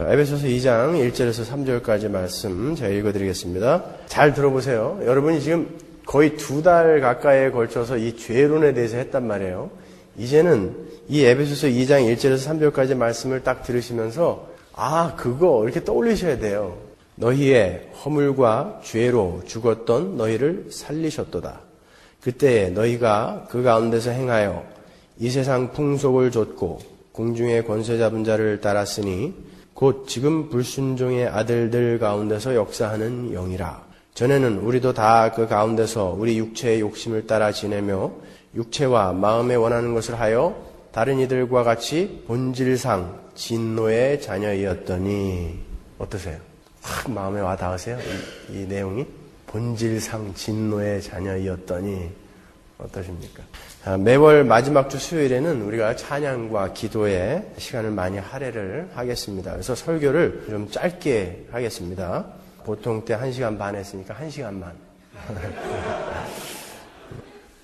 에베소서 2장 1절에서 3절까지 말씀 제가 읽어드리겠습니다. 잘 들어보세요. 여러분이 지금 거의 2달 가까이에 걸쳐서 이 죄론에 대해서 했단 말이에요. 이제는 이 에베소서 2장 1절에서 3절까지 말씀을 딱 들으시면서 그거 이렇게 떠올리셔야 돼요. 너희의 허물과 죄로 죽었던 너희를 살리셨도다. 그때 너희가 그 가운데서 행하여 이 세상 풍속을 좇고 공중의 권세 잡은 자를 따랐으니 곧 지금 불순종의 아들들 가운데서 역사하는 영이라. 전에는 우리도 다 그 가운데서 우리 육체의 욕심을 따라 지내며 육체와 마음에 원하는 것을 하여 다른 이들과 같이 본질상 진노의 자녀이었더니. 어떠세요? 마음에 와 닿으세요? 이 내용이? 본질상 진노의 자녀이었더니 어떠십니까? 매월 마지막 주 수요일에는 우리가 찬양과 기도에 시간을 많이 할애를 하겠습니다. 그래서 설교를 좀 짧게 하겠습니다. 보통 때 1시간 반 했으니까 1시간만.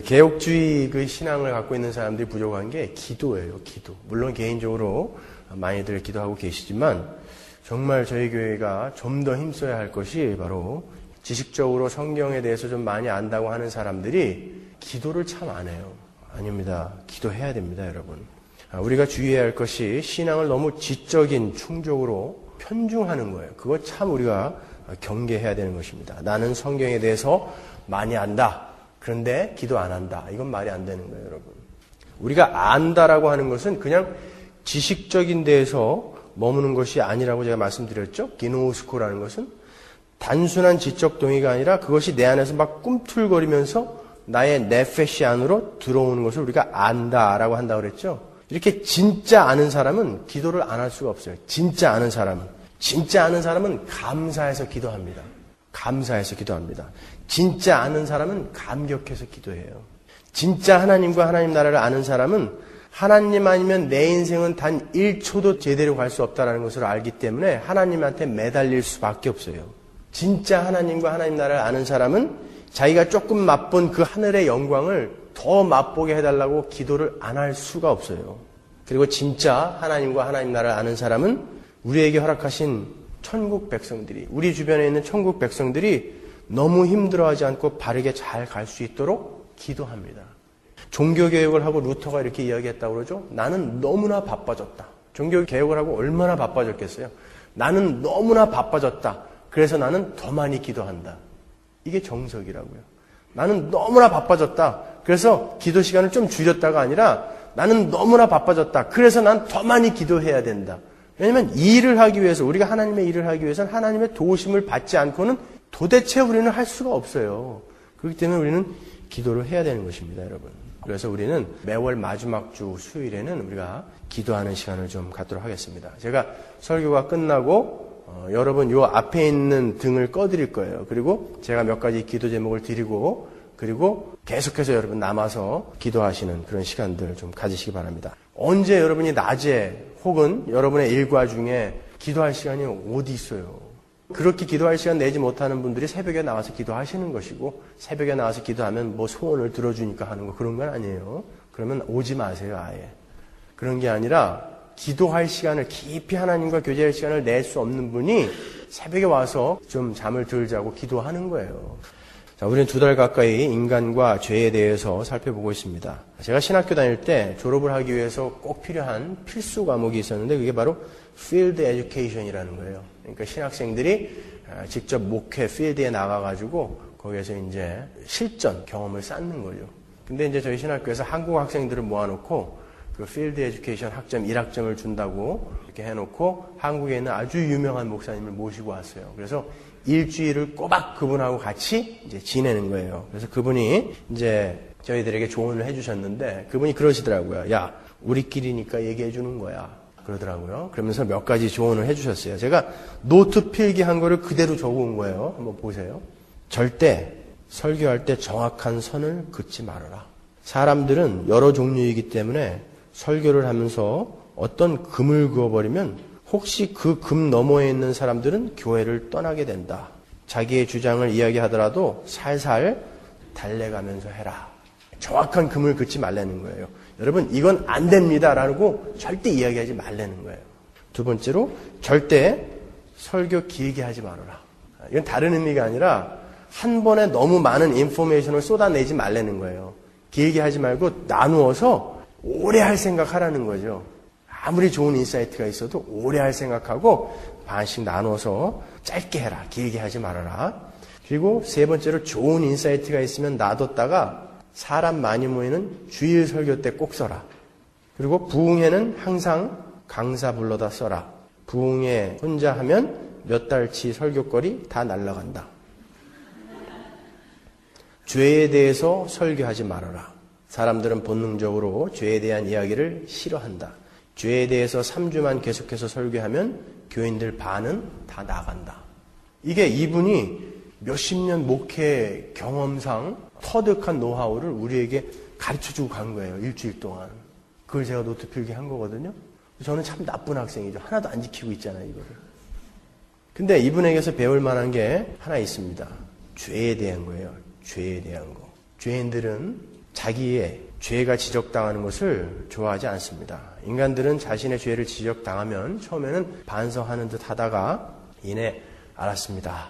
개혁주의 그 신앙을 갖고 있는 사람들이 부족한 게 기도예요, 기도. 물론 개인적으로 많이들 기도하고 계시지만 정말 저희 교회가 좀 더 힘써야 할 것이 바로 지식적으로 성경에 대해서 좀 많이 안다고 하는 사람들이 기도를 참 안 해요. 아닙니다. 기도해야 됩니다, 여러분. 우리가 주의해야 할 것이 신앙을 너무 지적인 충족으로 편중하는 거예요. 그거 참 우리가 경계해야 되는 것입니다. 나는 성경에 대해서 많이 안다. 그런데 기도 안 한다. 이건 말이 안 되는 거예요, 여러분. 우리가 안다라고 하는 것은 그냥 지식적인 데에서 머무는 것이 아니라고 제가 말씀드렸죠. 기노스코라는 것은 단순한 지적 동의가 아니라 그것이 내 안에서 막 꿈틀거리면서 나의 네페시 안으로 들어오는 것을 우리가 안다라고 한다고 그랬죠. 이렇게 진짜 아는 사람은 기도를 안 할 수가 없어요. 진짜 아는 사람은 감사해서 기도합니다. 감사해서 기도합니다. 진짜 아는 사람은 감격해서 기도해요. 진짜 하나님과 하나님 나라를 아는 사람은 하나님 아니면 내 인생은 단 1초도 제대로 갈 수 없다는 것을 알기 때문에 하나님한테 매달릴 수밖에 없어요. 진짜 하나님과 하나님 나라를 아는 사람은 자기가 조금 맛본 그 하늘의 영광을 더 맛보게 해달라고 기도를 안 할 수가 없어요. 그리고 진짜 하나님과 하나님 나라를 아는 사람은 우리에게 허락하신 천국 백성들이, 우리 주변에 있는 천국 백성들이 너무 힘들어하지 않고 바르게 잘 갈 수 있도록 기도합니다. 종교개혁을 하고 루터가 이렇게 이야기했다고 그러죠. 나는 너무나 바빠졌다. 종교개혁을 하고 얼마나 바빠졌겠어요. 나는 너무나 바빠졌다. 그래서 나는 더 많이 기도한다. 이게 정석이라고요. 나는 너무나 바빠졌다. 그래서 기도 시간을 좀 줄였다가 아니라 나는 너무나 바빠졌다. 그래서 난 더 많이 기도해야 된다. 왜냐하면 이 일을 하기 위해서, 우리가 하나님의 일을 하기 위해서는 하나님의 도우심을 받지 않고는 도대체 우리는 할 수가 없어요. 그렇기 때문에 우리는 기도를 해야 되는 것입니다, 여러분. 그래서 우리는 매월 마지막 주 수요일에는 우리가 기도하는 시간을 좀 갖도록 하겠습니다. 제가 설교가 끝나고 여러분 요 앞에 있는 등을 꺼드릴 거예요. 그리고 제가 몇 가지 기도 제목을 드리고, 그리고 계속해서 여러분 남아서 기도하시는 그런 시간들 좀 가지시기 바랍니다. 언제 여러분이 낮에 혹은 여러분의 일과 중에 기도할 시간이 어디 있어요? 그렇게 기도할 시간 내지 못하는 분들이 새벽에 나와서 기도하시는 것이고, 새벽에 나와서 기도하면 뭐 소원을 들어주니까 하는 거, 그런 건 아니에요. 그러면 오지 마세요, 아예. 그런 게 아니라 기도할 시간을, 깊이 하나님과 교제할 시간을 낼 수 없는 분이 새벽에 와서 좀 잠을 덜 자고 기도하는 거예요. 자, 우리는 2달 가까이 인간과 죄에 대해서 살펴보고 있습니다. 제가 신학교 다닐 때 졸업을 하기 위해서 꼭 필요한 필수 과목이 있었는데 그게 바로 Field Education이라는 거예요. 그러니까 신학생들이 직접 목회 필드에 나가가지고 거기에서 이제 실전 경험을 쌓는 거죠. 근데 이제 저희 신학교에서 한국 학생들을 모아놓고 그 필드 에듀케이션 학점 1학점을 준다고 이렇게 해놓고 한국에 있는 아주 유명한 목사님을 모시고 왔어요. 그래서 일주일을 꼬박 그분하고 같이 이제 지내는 거예요. 그래서 그분이 이제 저희들에게 조언을 해주셨는데 그분이 그러시더라고요. 야, 우리끼리니까 얘기해 주는 거야. 그러더라고요. 그러면서 몇 가지 조언을 해주셨어요. 제가 노트 필기한 거를 그대로 적어온 거예요. 한번 보세요. 절대 설교할 때 정확한 선을 긋지 말아라. 사람들은 여러 종류이기 때문에 설교를 하면서 어떤 금을 그어버리면 혹시 그 금 너머에 있는 사람들은 교회를 떠나게 된다. 자기의 주장을 이야기하더라도 살살 달래가면서 해라. 정확한 금을 긋지 말라는 거예요. 여러분, 이건 안 됩니다라고 절대 이야기하지 말라는 거예요. 두 번째로 절대 설교 길게 하지 말아라. 이건 다른 의미가 아니라 한 번에 너무 많은 인포메이션을 쏟아내지 말라는 거예요. 길게 하지 말고 나누어서 오래 할 생각하라는 거죠. 아무리 좋은 인사이트가 있어도 오래 할 생각하고 반씩 나눠서 짧게 해라. 길게 하지 말아라. 그리고 세 번째로 좋은 인사이트가 있으면 놔뒀다가 사람 많이 모이는 주일 설교 때 꼭 써라. 그리고 부흥회는 항상 강사 불러다 써라. 부흥회 혼자 하면 몇 달치 설교거리 다 날라간다. 죄에 대해서 설교하지 말아라. 사람들은 본능적으로 죄에 대한 이야기를 싫어한다. 죄에 대해서 3주만 계속해서 설교하면 교인들 반은 다 나간다. 이게 이분이 몇십 년 목회 경험상 터득한 노하우를 우리에게 가르쳐주고 간 거예요. 일주일 동안. 그걸 제가 노트 필기한 거거든요. 저는 참 나쁜 학생이죠. 하나도 안 지키고 있잖아요, 이거를. 근데 이분에게서 배울 만한 게 하나 있습니다. 죄에 대한 거예요. 죄에 대한 거. 죄인들은 자기의 죄가 지적당하는 것을 좋아하지 않습니다. 인간들은 자신의 죄를 지적당하면 처음에는 반성하는 듯 하다가 이내 알았습니다.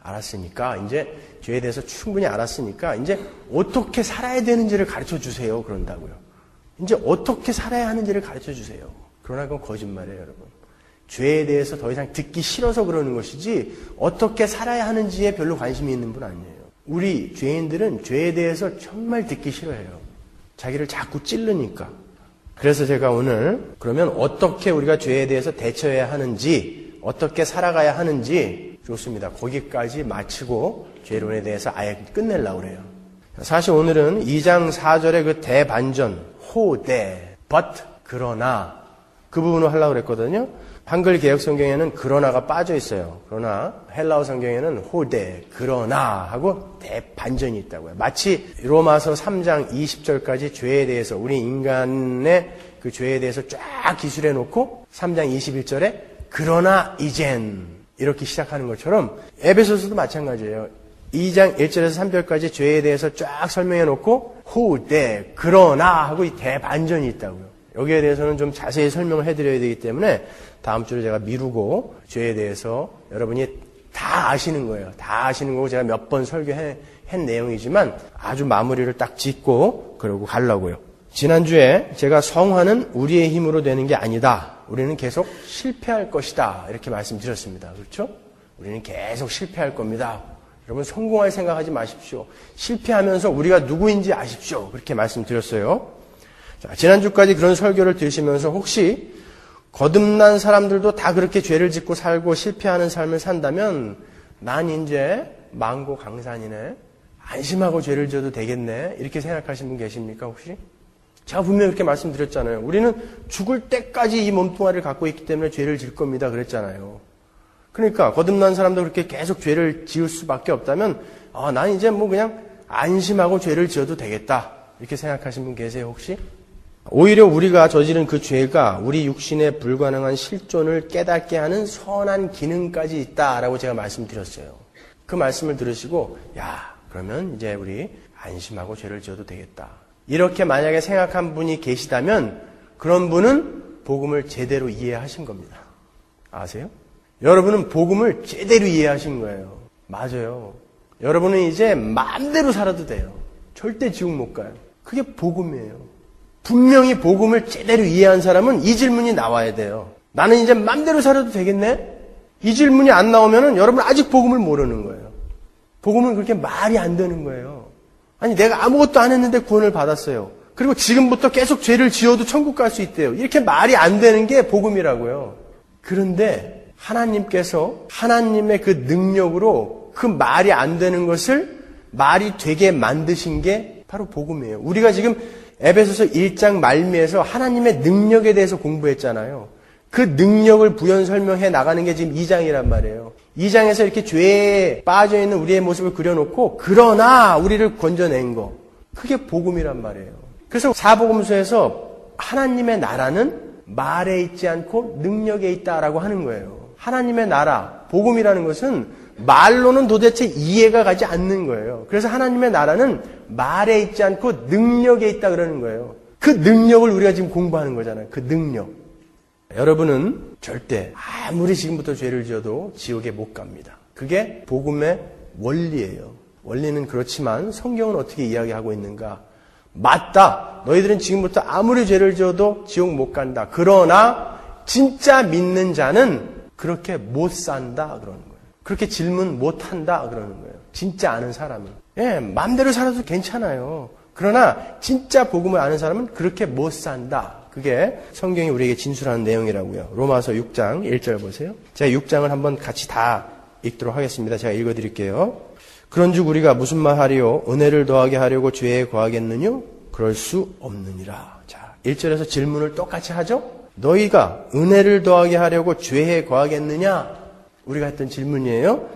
알았으니까 이제 죄에 대해서 충분히 알았으니까 이제 어떻게 살아야 되는지를 가르쳐 주세요. 그런다고요. 이제 어떻게 살아야 하는지를 가르쳐 주세요. 그러나 그건 거짓말이에요, 여러분. 죄에 대해서 더 이상 듣기 싫어서 그러는 것이지 어떻게 살아야 하는지에 별로 관심이 있는 분 아니에요. 우리 죄인들은 죄에 대해서 정말 듣기 싫어해요. 자기를 자꾸 찌르니까. 그래서 제가 오늘 그러면 어떻게 우리가 죄에 대해서 대처해야 하는지, 어떻게 살아가야 하는지 좋습니다. 거기까지 마치고 죄론에 대해서 아예 끝내려고 그래요. 사실 오늘은 2장 4절의 그 대반전, 호대, but, 그러나 그 부분을 하려고 그랬거든요. 한글 개역 성경에는 그러나가 빠져 있어요. 그러나 헬라어 성경에는 호대, 그러나 하고 대반전이 있다고요. 마치 로마서 3장 20절까지 죄에 대해서 우리 인간의 그 죄에 대해서 쫙 기술해 놓고 3장 21절에 그러나 이젠 이렇게 시작하는 것처럼 에베소서도 마찬가지예요. 2장 1절에서 3절까지 죄에 대해서 쫙 설명해 놓고 호대, 그러나 하고 이 대반전이 있다고요. 여기에 대해서는 좀 자세히 설명을 해드려야 되기 때문에 다음 주를 제가 미루고 죄에 대해서 여러분이 다 아시는 거예요. 다 아시는 거고 제가 몇 번 설교한 내용이지만 아주 마무리를 딱 짓고 그러고 가려고요. 지난주에 제가 성화는 우리의 힘으로 되는 게 아니다. 우리는 계속 실패할 것이다. 이렇게 말씀드렸습니다. 그렇죠? 우리는 계속 실패할 겁니다. 여러분 성공할 생각하지 마십시오. 실패하면서 우리가 누구인지 아십시오. 그렇게 말씀드렸어요. 자, 지난주까지 그런 설교를 들으시면서 혹시 거듭난 사람들도 다 그렇게 죄를 짓고 살고 실패하는 삶을 산다면 난 이제 망고 강산이네. 안심하고 죄를 져도 되겠네. 이렇게 생각하시는 분 계십니까 혹시? 제가 분명히 그렇게 말씀드렸잖아요. 우리는 죽을 때까지 이 몸뚱아리를 갖고 있기 때문에 죄를 질 겁니다. 그랬잖아요. 그러니까 거듭난 사람도 그렇게 계속 죄를 지을 수밖에 없다면 난 이제 뭐 그냥 안심하고 죄를 지어도 되겠다. 이렇게 생각하시는 분 계세요 혹시? 오히려 우리가 저지른 그 죄가 우리 육신의 불가능한 실존을 깨닫게 하는 선한 기능까지 있다라고 제가 말씀드렸어요. 그 말씀을 들으시고 그러면 이제 우리 안심하고 죄를 지어도 되겠다. 이렇게 만약에 생각한 분이 계시다면 그런 분은 복음을 제대로 이해하신 겁니다. 아세요? 여러분은 복음을 제대로 이해하신 거예요. 맞아요. 여러분은 이제 마음대로 살아도 돼요. 절대 지옥 못 가요. 그게 복음이에요. 분명히 복음을 제대로 이해한 사람은 이 질문이 나와야 돼요. 나는 이제 맘대로 살아도 되겠네? 이 질문이 안 나오면은 여러분 아직 복음을 모르는 거예요. 복음은 그렇게 말이 안 되는 거예요. 아니 내가 아무것도 안 했는데 구원을 받았어요. 그리고 지금부터 계속 죄를 지어도 천국 갈 수 있대요. 이렇게 말이 안 되는 게 복음이라고요. 그런데 하나님께서 하나님의 그 능력으로 그 말이 안 되는 것을 말이 되게 만드신 게 바로 복음이에요. 우리가 지금 에베소서 1장 말미에서 하나님의 능력에 대해서 공부했잖아요. 그 능력을 부연 설명해 나가는 게 지금 2장이란 말이에요. 2장에서 이렇게 죄에 빠져있는 우리의 모습을 그려놓고 그러나 우리를 건져낸 거. 그게 복음이란 말이에요. 그래서 사복음서에서 하나님의 나라는 말에 있지 않고 능력에 있다라고 하는 거예요. 하나님의 나라, 복음이라는 것은 말로는 도대체 이해가 가지 않는 거예요. 그래서 하나님의 나라는 말에 있지 않고 능력에 있다 그러는 거예요. 그 능력을 우리가 지금 공부하는 거잖아요. 그 능력. 여러분은 절대 아무리 지금부터 죄를 지어도 지옥에 못 갑니다. 그게 복음의 원리예요. 원리는 그렇지만 성경은 어떻게 이야기하고 있는가? 맞다. 너희들은 지금부터 아무리 죄를 지어도 지옥 못 간다. 그러나 진짜 믿는 자는 그렇게 못 산다 그러는 거예요. 그렇게 질문 못 한다 그러는 거예요. 진짜 아는 사람은. 마음대로 살아도 괜찮아요. 그러나 진짜 복음을 아는 사람은 그렇게 못 산다. 그게 성경이 우리에게 진술하는 내용이라고요. 로마서 6장 1절 보세요. 제가 6장을 한번 같이 다 읽도록 하겠습니다. 제가 읽어드릴게요. 그런즉 우리가 무슨 말하리요? 은혜를 더하게 하려고 죄에 거하겠느냐? 그럴 수 없느니라. 자, 1절에서 질문을 똑같이 하죠? 너희가 은혜를 더하게 하려고 죄에 거하겠느냐? 우리가 했던 질문이에요.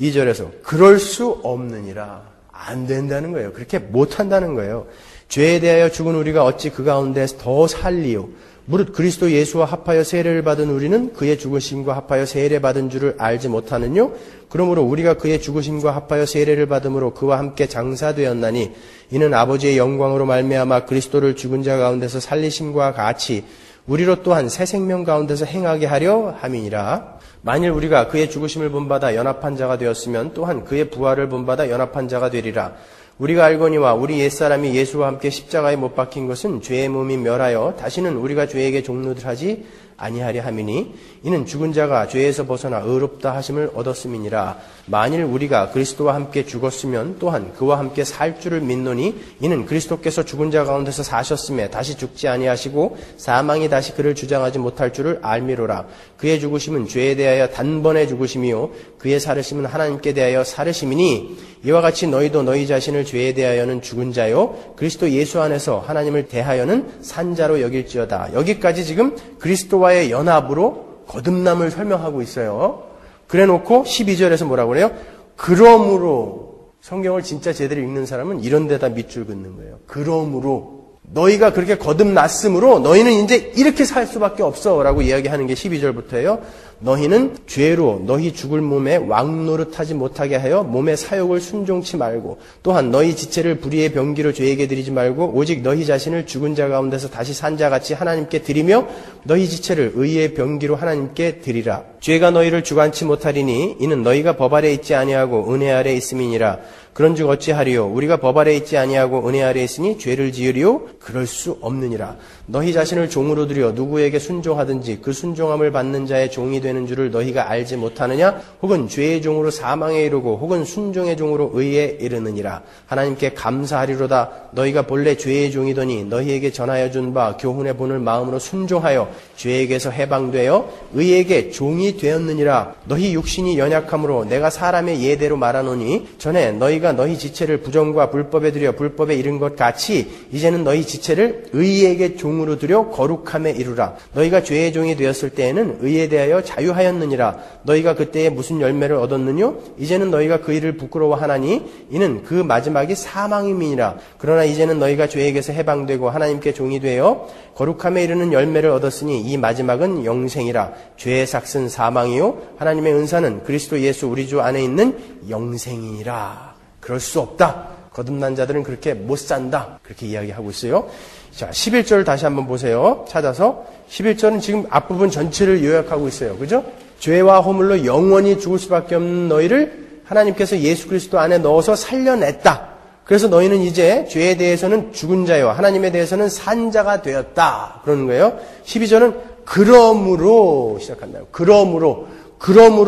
2절에서 그럴 수 없느니라. 안 된다는 거예요. 그렇게 못한다는 거예요. 죄에 대하여 죽은 우리가 어찌 그 가운데 더 살리요? 무릇 그리스도 예수와 합하여 세례를 받은 우리는 그의 죽으심과 합하여 세례 받은 줄을 알지 못하느뇨? 그러므로 우리가 그의 죽으심과 합하여 세례를 받음으로 그와 함께 장사되었나니 이는 아버지의 영광으로 말미암아 그리스도를 죽은 자 가운데서 살리심과 같이 우리로 또한 새 생명 가운데서 행하게 하려 함이니라. 만일 우리가 그의 죽으심을 본받아 연합한 자가 되었으면 또한 그의 부활을 본받아 연합한 자가 되리라. 우리가 알거니와 우리 옛사람이 예수와 함께 십자가에 못 박힌 것은 죄의 몸이 멸하여 다시는 우리가 죄에게 종노들하지 아니하려 함이니 이는 죽은 자가 죄에서 벗어나 의롭다 하심을 얻었음이니라. 만일 우리가 그리스도와 함께 죽었으면 또한 그와 함께 살 줄을 믿노니 이는 그리스도께서 죽은 자 가운데서 사셨음에 다시 죽지 아니하시고 사망이 다시 그를 주장하지 못할 줄을 알미로라. 그의 죽으심은 죄에 대하여 단번에 죽으심이요 그의 살으심은 하나님께 대하여 살으심이니 이와 같이 너희도 너희 자신을 죄에 대하여는 죽은 자요 그리스도 예수 안에서 하나님을 대하여는 산 자로 여길지어다. 여기까지 지금 그리스도와의 연합으로 거듭남을 설명하고 있어요. 그래놓고 12절에서 뭐라고 그래요? 그러므로 성경을 진짜 제대로 읽는 사람은 이런 데다 밑줄 긋는 거예요. 그러므로 너희가 그렇게 거듭났으므로 너희는 이제 이렇게 살 수밖에 없어 라고 이야기하는 게 12절부터예요. 너희는 죄로 너희 죽을 몸에 왕노릇하지 못하게 하여 몸의 사욕을 순종치 말고 또한 너희 지체를 불의의 병기로 죄에게 드리지 말고 오직 너희 자신을 죽은 자 가운데서 다시 산 자같이 하나님께 드리며 너희 지체를 의의 병기로 하나님께 드리라. 죄가 너희를 주관치 못하리니 이는 너희가 법 아래 있지 아니하고 은혜 아래 있음이니라. 그런즉 어찌하리요? 우리가 법 아래 있지 아니하고 은혜 아래 있으니 죄를 지으리요? 그럴 수 없느니라. 너희 자신을 종으로 들여 누구에게 순종하든지 그 순종함을 받는 자의 종이 되는 줄을 너희가 알지 못하느냐? 혹은 죄의 종으로 사망에 이르고 혹은 순종의 종으로 의에 이르느니라. 하나님께 감사하리로다. 너희가 본래 죄의 종이더니 너희에게 전하여 준 바 교훈의 본을 마음으로 순종하여 죄에게서 해방되어 의에게 종이 되었느니라. 너희 육신이 연약함으로 내가 사람의 예대로 말하노니 전에 너희가 너희 지체를 부정과 불법에 들여 불법에 이른 것 같이 이제는 너희 지체를 의에게 종으로 들여 거룩함에 이루라. 너희가 죄의 종이 되었을 때에는 의에 대하여 자유하였느니라. 너희가 그때에 무슨 열매를 얻었느뇨? 이제는 너희가 그 일을 부끄러워하나니 이는 그 마지막이 사망임이니라. 그러나 이제는 너희가 죄에게서 해방되고 하나님께 종이 되어 거룩함에 이르는 열매를 얻었으니 이 마지막은 영생이라. 죄의 삭은 사망이요 하나님의 은사는 그리스도 예수 우리 주 안에 있는 영생이니라. 그럴 수 없다. 거듭난 자들은 그렇게 못 산다. 그렇게 이야기하고 있어요. 자, 11절 다시 한번 보세요. 찾아서 11절은 지금 앞부분 전체를 요약하고 있어요. 그죠? 죄와 허물로 영원히 죽을 수밖에 없는 너희를 하나님께서 예수 그리스도 안에 넣어서 살려냈다. 그래서 너희는 이제 죄에 대해서는 죽은 자요 하나님에 대해서는 산 자가 되었다. 그러는 거예요. 12절은 그러므로 시작한다. 그러므로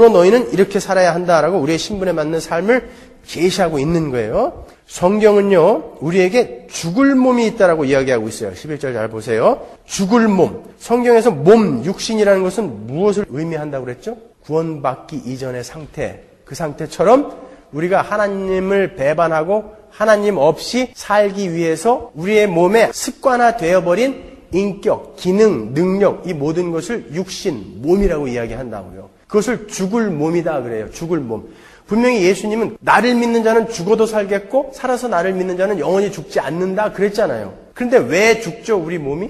너희는 이렇게 살아야 한다라고 우리의 신분에 맞는 삶을 제시하고 있는 거예요. 성경은요, 우리에게 죽을 몸이 있다라고 이야기하고 있어요. 11절 잘 보세요. 죽을 몸. 성경에서 몸, 육신이라는 것은 무엇을 의미한다고 그랬죠? 구원받기 이전의 상태. 그 상태처럼 우리가 하나님을 배반하고 하나님 없이 살기 위해서 우리의 몸에 습관화되어버린 인격, 기능, 능력, 이 모든 것을 육신, 몸이라고 이야기한다고요. 그것을 죽을 몸이다 그래요. 죽을 몸. 분명히 예수님은 나를 믿는 자는 죽어도 살겠고 살아서 나를 믿는 자는 영원히 죽지 않는다 그랬잖아요. 그런데 왜 죽죠, 우리 몸이?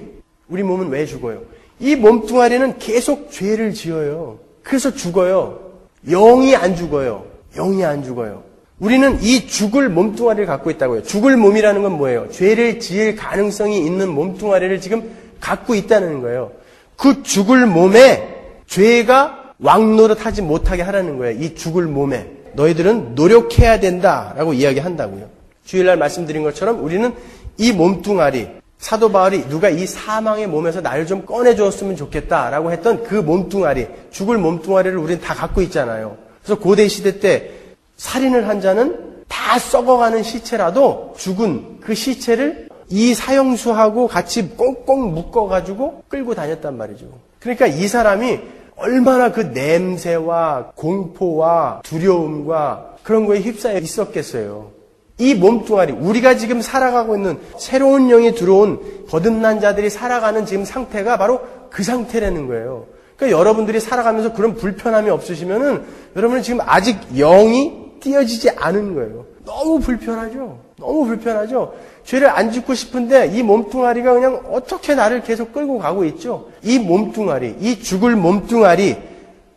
우리 몸은 왜 죽어요? 이 몸뚱아리는 계속 죄를 지어요. 그래서 죽어요. 영이 안 죽어요. 영이 안 죽어요. 우리는 이 죽을 몸뚱아리를 갖고 있다고요. 죽을 몸이라는 건 뭐예요? 죄를 지을 가능성이 있는 몸뚱아리를 지금 갖고 있다는 거예요. 그 죽을 몸에 죄가 왕노릇하지 못하게 하라는 거예요. 이 죽을 몸에. 너희들은 노력해야 된다라고 이야기한다고요. 주일날 말씀드린 것처럼 우리는 이 몸뚱아리, 사도 바울이 누가 이 사망의 몸에서 나를 좀 꺼내주었으면 좋겠다라고 했던 그 몸뚱아리, 죽을 몸뚱아리를 우리는 다 갖고 있잖아요. 그래서 고대 시대 때 살인을 한 자는 다 썩어가는 시체라도 죽은 그 시체를 이 사형수하고 같이 꽁꽁 묶어가지고 끌고 다녔단 말이죠. 그러니까 이 사람이 얼마나 그 냄새와 공포와 두려움과 그런 거에 휩싸여 있었겠어요. 이 몸뚱아리, 우리가 지금 살아가고 있는 새로운 영이 들어온 거듭난 자들이 살아가는 지금 상태가 바로 그 상태라는 거예요. 그러니까 여러분들이 살아가면서 그런 불편함이 없으시면은 여러분은 지금 아직 영이 띄어지지 않은 거예요. 너무 불편하죠. 너무 불편하죠. 죄를 안 짓고 싶은데 이 몸뚱아리가 그냥 어떻게 나를 계속 끌고 가고 있죠. 이 몸뚱아리, 이 죽을 몸뚱아리,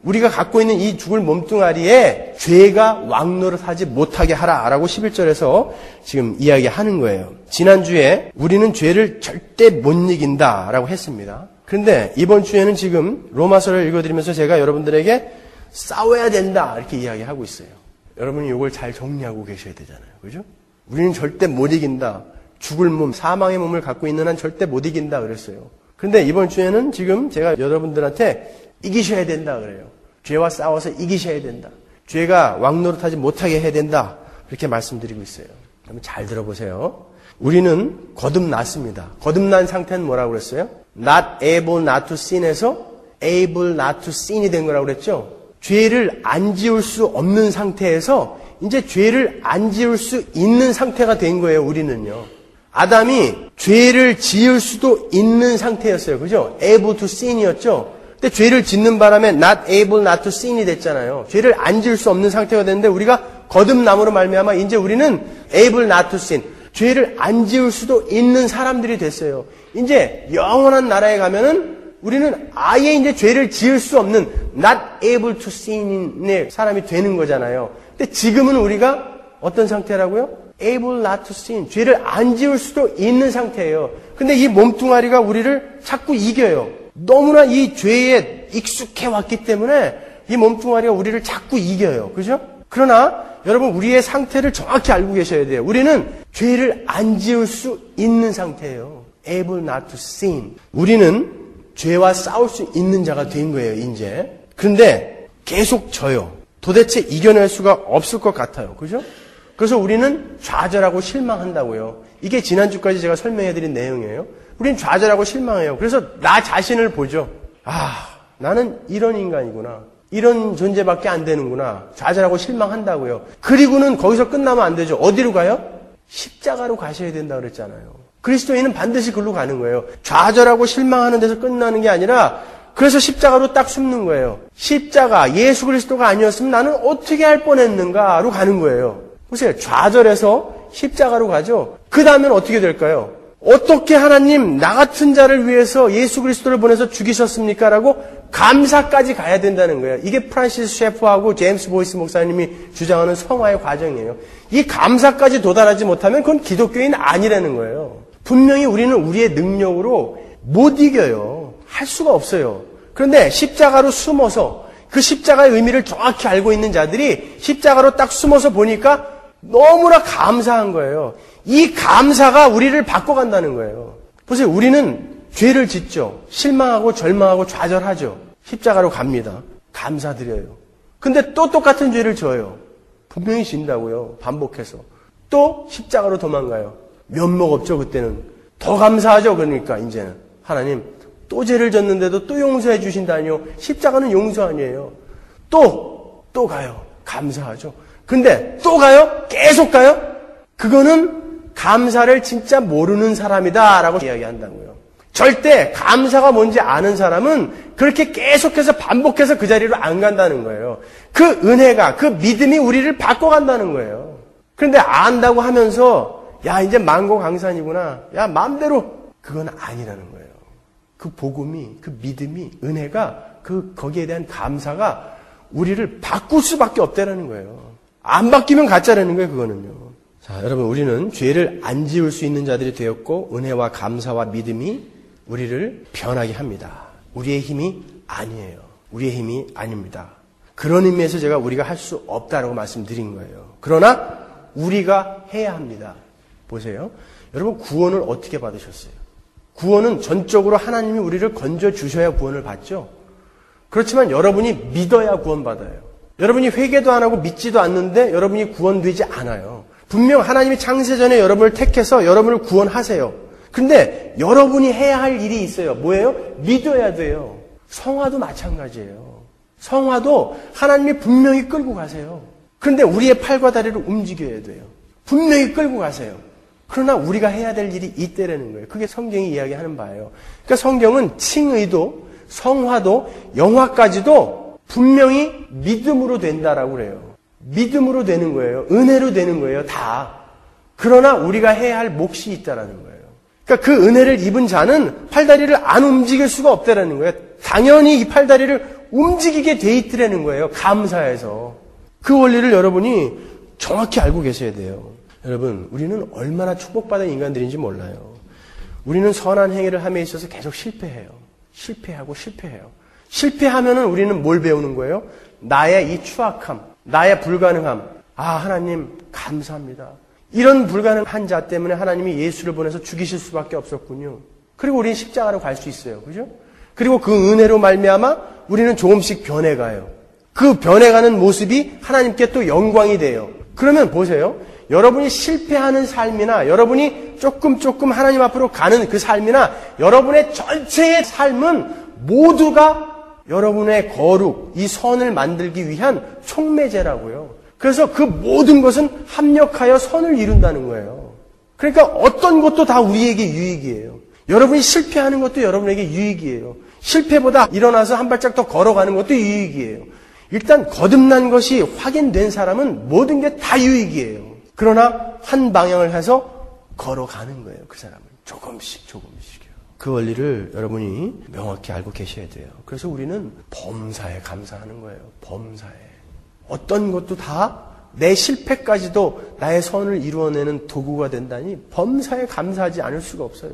우리가 갖고 있는 이 죽을 몸뚱아리에 죄가 왕노릇하지 못하게 하라라고 11절에서 지금 이야기하는 거예요. 지난주에 우리는 죄를 절대 못 이긴다라고 했습니다. 그런데 이번 주에는 지금 로마서를 읽어드리면서 제가 여러분들에게 싸워야 된다 이렇게 이야기하고 있어요. 여러분이 이걸 잘 정리하고 계셔야 되잖아요. 그죠? 우리는 절대 못 이긴다. 죽을 몸, 사망의 몸을 갖고 있는 한 절대 못 이긴다 그랬어요. 그런데 이번 주에는 지금 제가 여러분들한테 이기셔야 된다 그래요. 죄와 싸워서 이기셔야 된다. 죄가 왕노릇하지 못하게 해야 된다. 그렇게 말씀드리고 있어요. 여러분 잘 들어보세요. 우리는 거듭났습니다. 거듭난 상태는 뭐라고 그랬어요? Not able not to sin에서 able not to sin이 된 거라고 그랬죠? 죄를 안 지을 수 없는 상태에서 이제 죄를 안 지을 수 있는 상태가 된 거예요, 우리는요. 아담이 죄를 지을 수도 있는 상태였어요. 그죠? able to sin이었죠? 근데 죄를 짓는 바람에 not able not to sin이 됐잖아요. 죄를 안 지을 수 없는 상태가 됐는데 우리가 거듭남으로 말미암아 이제 우리는 able not to sin. 죄를 안 지을 수도 있는 사람들이 됐어요. 이제 영원한 나라에 가면은 우리는 아예 이제 죄를 지을 수 없는 not able to sin의 사람이 되는 거잖아요. 근데 지금은 우리가 어떤 상태라고요? able not to sin. 죄를 안 지을 수도 있는 상태예요. 근데 이 몸뚱아리가 우리를 자꾸 이겨요. 너무나 이 죄에 익숙해 왔기 때문에 이 몸뚱아리가 우리를 자꾸 이겨요. 그죠? 그러나 여러분 우리의 상태를 정확히 알고 계셔야 돼요. 우리는 죄를 안 지을 수 있는 상태예요. able not to sin. 우리는 죄와 싸울 수 있는 자가 된 거예요, 이제. 그런데 계속 져요. 도대체 이겨낼 수가 없을 것 같아요. 그죠? 그래서 우리는 좌절하고 실망한다고요. 이게 지난주까지 제가 설명해드린 내용이에요. 우리는 좌절하고 실망해요. 그래서 나 자신을 보죠. 아, 나는 이런 인간이구나. 이런 존재밖에 안 되는구나. 좌절하고 실망한다고요. 그리고는 거기서 끝나면 안 되죠. 어디로 가요? 십자가로 가셔야 된다 그랬잖아요. 그리스도인은 반드시 글로 가는 거예요. 좌절하고 실망하는 데서 끝나는 게 아니라 그래서 십자가로 딱 숨는 거예요. 십자가, 예수 그리스도가 아니었으면 나는 어떻게 할 뻔했는가로 가는 거예요. 보세요. 좌절해서 십자가로 가죠. 그 다음엔 어떻게 될까요? 어떻게 하나님 나 같은 자를 위해서 예수 그리스도를 보내서 죽이셨습니까? 라고 감사까지 가야 된다는 거예요. 이게 프란시스 셰프하고 제임스 보이스 목사님이 주장하는 성화의 과정이에요. 이 감사까지 도달하지 못하면 그건 기독교인 아니라는 거예요. 분명히 우리는 우리의 능력으로 못 이겨요. 할 수가 없어요. 그런데 십자가로 숨어서 그 십자가의 의미를 정확히 알고 있는 자들이 십자가로 딱 숨어서 보니까 너무나 감사한 거예요. 이 감사가 우리를 바꿔간다는 거예요. 보세요. 우리는 죄를 짓죠. 실망하고 절망하고 좌절하죠. 십자가로 갑니다. 감사드려요. 근데 또 똑같은 죄를 져요. 분명히 진다고요. 반복해서. 또 십자가로 도망가요. 면목 없죠, 그때는. 더 감사하죠, 그러니까, 이제는. 하나님, 또 죄를 졌는데도 또 용서해 주신다니요. 십자가는 용서 아니에요. 또 가요. 감사하죠. 근데 또 가요? 계속 가요? 그거는 감사를 진짜 모르는 사람이다 라고 이야기한다고요. 절대 감사가 뭔지 아는 사람은 그렇게 계속해서 반복해서 그 자리로 안 간다는 거예요. 그 은혜가, 그 믿음이 우리를 바꿔간다는 거예요. 그런데 안다고 하면서 야 이제 만고 강산이구나. 야 마음대로 그건 아니라는 거예요. 그 복음이, 그 믿음이, 은혜가 거기에 대한 감사가 우리를 바꿀 수밖에 없다라는 거예요. 안 바뀌면 가짜라는 거예요, 그거는요. 자, 여러분, 우리는 죄를 안 지을 수 있는 자들이 되었고, 은혜와 감사와 믿음이 우리를 변하게 합니다. 우리의 힘이 아니에요. 우리의 힘이 아닙니다. 그런 의미에서 제가 우리가 할 수 없다라고 말씀드린 거예요. 그러나 우리가 해야 합니다. 보세요. 여러분 구원을 어떻게 받으셨어요? 구원은 전적으로 하나님이 우리를 건져주셔야 구원을 받죠. 그렇지만 여러분이 믿어야 구원받아요. 여러분이 회개도 안 하고 믿지도 않는데 여러분이 구원되지 않아요. 분명 하나님이 창세전에 여러분을 택해서 여러분을 구원하세요. 근데 여러분이 해야 할 일이 있어요. 뭐예요? 믿어야 돼요. 성화도 마찬가지예요. 성화도 하나님이 분명히 끌고 가세요. 그런데 우리의 팔과 다리를 움직여야 돼요. 분명히 끌고 가세요. 그러나 우리가 해야 될 일이 이때라는 거예요. 그게 성경이 이야기하는 바예요. 그러니까 성경은 칭의도 성화도 영화까지도 분명히 믿음으로 된다라고 그래요. 믿음으로 되는 거예요. 은혜로 되는 거예요. 다. 그러나 우리가 해야 할 몫이 있다라는 거예요. 그러니까 그 은혜를 입은 자는 팔다리를 안 움직일 수가 없다라는 거예요. 당연히 이 팔다리를 움직이게 돼 있더라는 거예요. 감사해서. 그 원리를 여러분이 정확히 알고 계셔야 돼요. 여러분, 우리는 얼마나 축복받은 인간들인지 몰라요. 우리는 선한 행위를 함에 있어서 계속 실패해요. 실패하고 실패해요. 실패하면은 우리는 뭘 배우는 거예요? 나의 이 추악함, 나의 불가능함. 아, 하나님 감사합니다. 이런 불가능한 자 때문에 하나님이 예수를 보내서 죽이실 수밖에 없었군요. 그리고 우리는 십자가로 갈 수 있어요. 그죠? 그리고 그 은혜로 말미암아 우리는 조금씩 변해가요. 그 변해가는 모습이 하나님께 또 영광이 돼요. 그러면 보세요. 여러분이 실패하는 삶이나 여러분이 조금 하나님 앞으로 가는 그 삶이나 여러분의 전체의 삶은 모두가 여러분의 거룩, 이 선을 만들기 위한 촉매제라고요. 그래서 그 모든 것은 합력하여 선을 이룬다는 거예요. 그러니까 어떤 것도 다 우리에게 유익이에요. 여러분이 실패하는 것도 여러분에게 유익이에요. 실패보다 일어나서 한 발짝 더 걸어가는 것도 유익이에요. 일단 거듭난 것이 확인된 사람은 모든 게 다 유익이에요. 그러나 한 방향을 해서 걸어가는 거예요. 그 사람은 조금씩이요. 그 원리를 여러분이 명확히 알고 계셔야 돼요. 그래서 우리는 범사에 감사하는 거예요. 범사에. 어떤 것도 다 내 실패까지도 나의 선을 이루어내는 도구가 된다니 범사에 감사하지 않을 수가 없어요.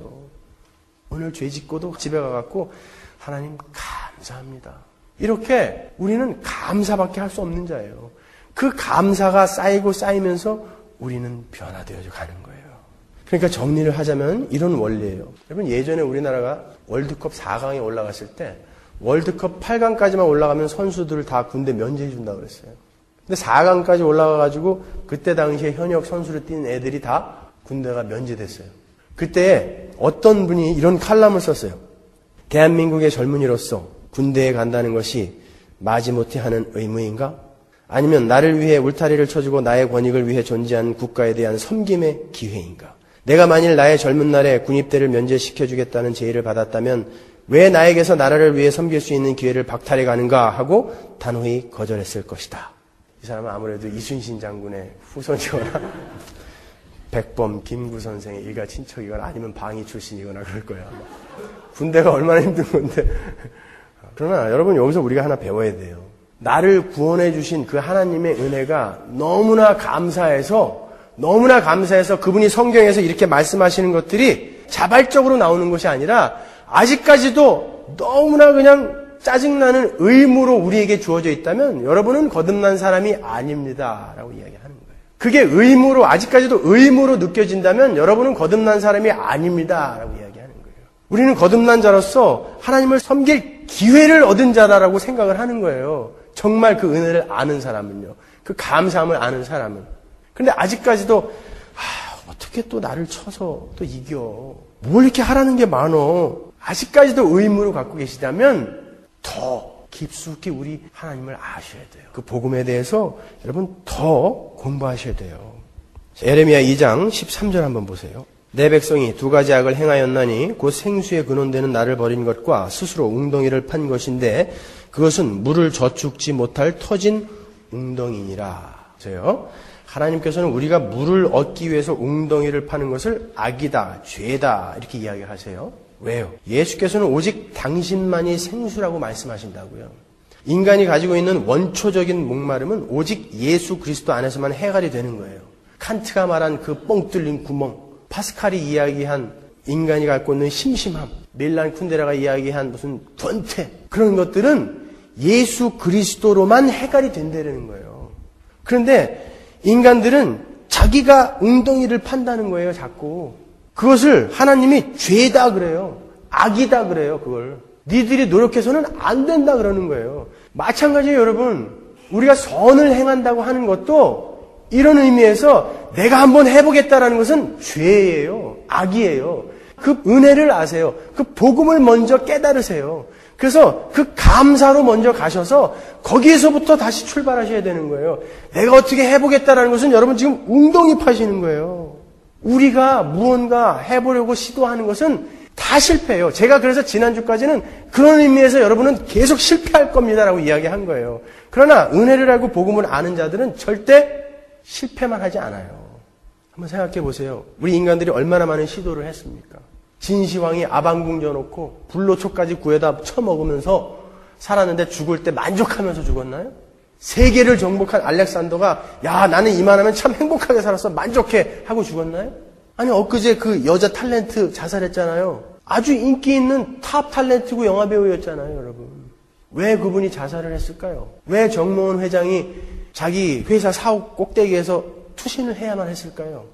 오늘 죄 짓고도 집에 가갖고 하나님 감사합니다. 이렇게 우리는 감사밖에 할 수 없는 자예요. 그 감사가 쌓이면서 우리는 변화되어져 가는 거예요. 그러니까 정리를 하자면 이런 원리예요. 여러분 예전에 우리나라가 월드컵 4강에 올라갔을 때 월드컵 8강까지만 올라가면 선수들을 다 군대 면제해 준다고 그랬어요. 근데 4강까지 올라가가지고 그때 당시에 현역 선수를 뛴 애들이 다 군대가 면제됐어요. 그때 어떤 분이 이런 칼럼을 썼어요. 대한민국의 젊은이로서 군대에 간다는 것이 마지못해 하는 의무인가? 아니면 나를 위해 울타리를 쳐주고 나의 권익을 위해 존재하는 국가에 대한 섬김의 기회인가? 내가 만일 나의 젊은 날에 군입대를 면제시켜주겠다는 제의를 받았다면 왜 나에게서 나라를 위해 섬길 수 있는 기회를 박탈해 가는가 하고 단호히 거절했을 것이다. 이 사람은 아무래도 이순신 장군의 후손이거나 백범, 김구 선생의 일가 친척이거나 아니면 방위 출신이거나 그럴 거야. 군대가 얼마나 힘든 건데. 그러나 여러분 여기서 우리가 하나 배워야 돼요. 나를 구원해 주신 그 하나님의 은혜가 너무나 감사해서 그분이 성경에서 이렇게 말씀하시는 것들이 자발적으로 나오는 것이 아니라 아직까지도 너무나 그냥 짜증나는 의무로 우리에게 주어져 있다면 여러분은 거듭난 사람이 아닙니다. 라고 이야기하는 거예요. 그게 아직까지도 의무로 느껴진다면 여러분은 거듭난 사람이 아닙니다. 라고 이야기하는 거예요. 우리는 거듭난 자로서 하나님을 섬길 기회를 얻은 자다라고 생각을 하는 거예요. 정말 그 은혜를 아는 사람은요. 그 감사함을 아는 사람은. 근데 아직까지도 어떻게 또 나를 쳐서 또 이겨. 뭘 이렇게 하라는 게 많어. 아직까지도 의무로 갖고 계시다면 더 깊숙이 우리 하나님을 아셔야 돼요. 그 복음에 대해서 여러분 더 공부하셔야 돼요. 예레미야 2장 13절 한번 보세요. 내 백성이 두 가지 악을 행하였나니 곧 생수에 근원되는 나를 버린 것과 스스로 웅덩이를 판 것인데 그것은 물을 저축지 못할 터진 웅덩이니라. 보세요. 하나님께서는 우리가 물을 얻기 위해서 웅덩이를 파는 것을 악이다, 죄다 이렇게 이야기하세요. 왜요? 예수께서는 오직 당신만이 생수라고 말씀하신다고요. 인간이 가지고 있는 원초적인 목마름은 오직 예수 그리스도 안에서만 해결이 되는 거예요. 칸트가 말한 그 뻥 뚫린 구멍, 파스칼이 이야기한 인간이 갖고 있는 심심함, 밀란 쿤데라가 이야기한 무슨 권태 그런 것들은 예수 그리스도로만 해결이 된다는 거예요. 그런데 인간들은 자기가 웅덩이를 판다는 거예요, 자꾸. 그것을 하나님이 죄다 그래요. 악이다 그래요, 그걸. 니들이 노력해서는 안 된다 그러는 거예요. 마찬가지예요, 여러분. 우리가 선을 행한다고 하는 것도 이런 의미에서 내가 한번 해보겠다라는 것은 죄예요. 악이에요. 그 은혜를 아세요. 그 복음을 먼저 깨달으세요. 그래서 그 감사로 먼저 가셔서 거기에서부터 다시 출발하셔야 되는 거예요. 내가 어떻게 해보겠다라는 것은 여러분 지금 웅덩이 파시는 거예요. 우리가 무언가 해보려고 시도하는 것은 다 실패해요. 제가 그래서 지난주까지는 그런 의미에서 여러분은 계속 실패할 겁니다라고 이야기한 거예요. 그러나 은혜를 알고 복음을 아는 자들은 절대 실패만 하지 않아요. 한번 생각해 보세요. 우리 인간들이 얼마나 많은 시도를 했습니까? 진시황이 아방궁 져놓고 불로초까지 구해다 쳐먹으면서 살았는데 죽을 때 만족하면서 죽었나요? 세계를 정복한 알렉산더가 야 나는 이만하면 참 행복하게 살았어 만족해 하고 죽었나요? 아니 엊그제 그 여자 탤런트 자살했잖아요. 아주 인기 있는 탑 탤런트고 영화배우였잖아요, 여러분. 왜 그분이 자살을 했을까요? 왜 정모원 회장이 자기 회사 사업 꼭대기에서 투신을 해야만 했을까요?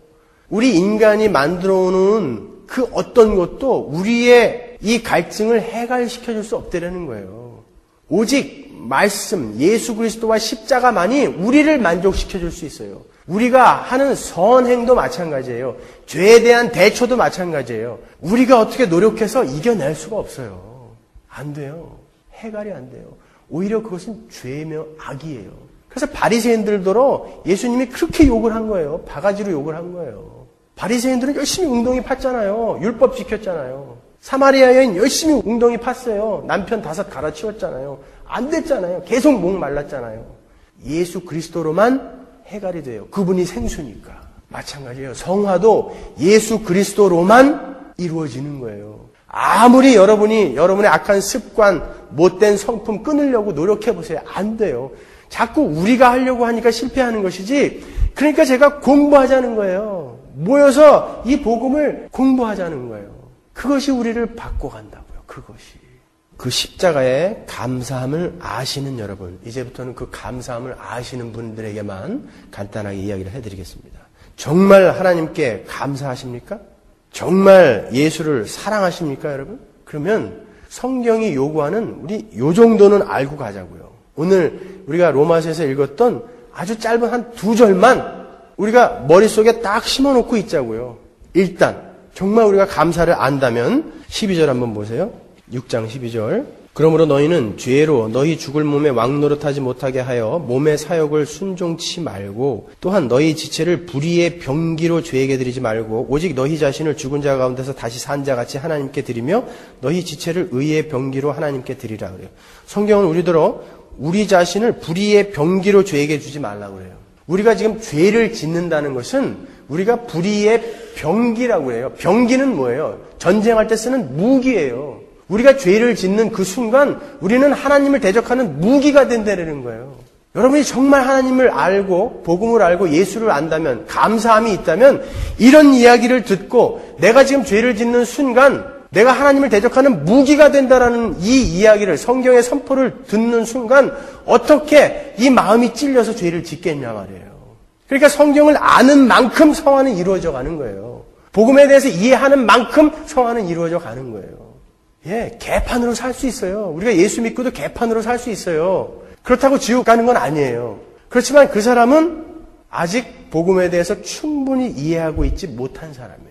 우리 인간이 만들어오는 그 어떤 것도 우리의 이 갈증을 해결시켜줄 수 없다는 거예요. 오직 말씀, 예수 그리스도와 십자가만이 우리를 만족시켜줄 수 있어요. 우리가 하는 선행도 마찬가지예요. 죄에 대한 대처도 마찬가지예요. 우리가 어떻게 노력해서 이겨낼 수가 없어요. 안 돼요. 해결이 안 돼요. 오히려 그것은 죄며 악이에요. 그래서 바리새인들더러 예수님이 그렇게 욕을 한 거예요. 바가지로 욕을 한 거예요. 바리새인들은 열심히 웅덩이 팠잖아요. 율법 지켰잖아요. 사마리아 여인 열심히 웅덩이 팠어요. 남편 5 갈아치웠잖아요. 안 됐잖아요. 계속 목 말랐잖아요. 예수 그리스도로만 해결이 돼요. 그분이 생수니까. 마찬가지예요. 성화도 예수 그리스도로만 이루어지는 거예요. 아무리 여러분의 악한 습관, 못된 성품 끊으려고 노력해보세요. 안 돼요. 자꾸 우리가 하려고 하니까 실패하는 것이지. 그러니까 제가 공부하자는 거예요. 모여서 이 복음을 공부하자는 거예요. 그것이 우리를 바꿔간다고요. 그것이. 그 십자가의 감사함을 아시는 여러분, 이제부터는 그 감사함을 아시는 분들에게만 간단하게 이야기를 해드리겠습니다. 정말 하나님께 감사하십니까? 정말 예수를 사랑하십니까, 여러분? 그러면 성경이 요구하는 우리 요 정도는 알고 가자고요. 오늘 우리가 로마서에서 읽었던 아주 짧은 한 2절만 우리가 머릿속에 딱 심어놓고 있자고요. 일단 정말 우리가 감사를 안다면 12절 한번 보세요. 6장 12절. 그러므로 너희는 죄로 너희 죽을 몸에 왕노릇하지 못하게 하여 몸의 사욕을 순종치 말고 또한 너희 지체를 불의의 병기로 죄에게 드리지 말고 오직 너희 자신을 죽은 자 가운데서 다시 산 자같이 하나님께 드리며 너희 지체를 의의 병기로 하나님께 드리라 그래요. 성경은 우리더러 우리 자신을 불의의 병기로 죄에게 주지 말라고 그래요. 우리가 지금 죄를 짓는다는 것은 우리가 불의의 병기라고 해요. 병기는 뭐예요? 전쟁할 때 쓰는 무기예요. 우리가 죄를 짓는 그 순간 우리는 하나님을 대적하는 무기가 된다는 거예요. 여러분이 정말 하나님을 알고 복음을 알고 예수를 안다면 감사함이 있다면 이런 이야기를 듣고 내가 지금 죄를 짓는 순간 내가 하나님을 대적하는 무기가 된다라는 이 이야기를 성경의 선포를 듣는 순간 어떻게 이 마음이 찔려서 죄를 짓겠냐 말이에요. 그러니까 성경을 아는 만큼 성화는 이루어져 가는 거예요. 복음에 대해서 이해하는 만큼 성화는 이루어져 가는 거예요. 예, 개판으로 살 수 있어요. 우리가 예수 믿고도 개판으로 살 수 있어요. 그렇다고 지옥 가는 건 아니에요. 그렇지만 그 사람은 아직 복음에 대해서 충분히 이해하고 있지 못한 사람이에요.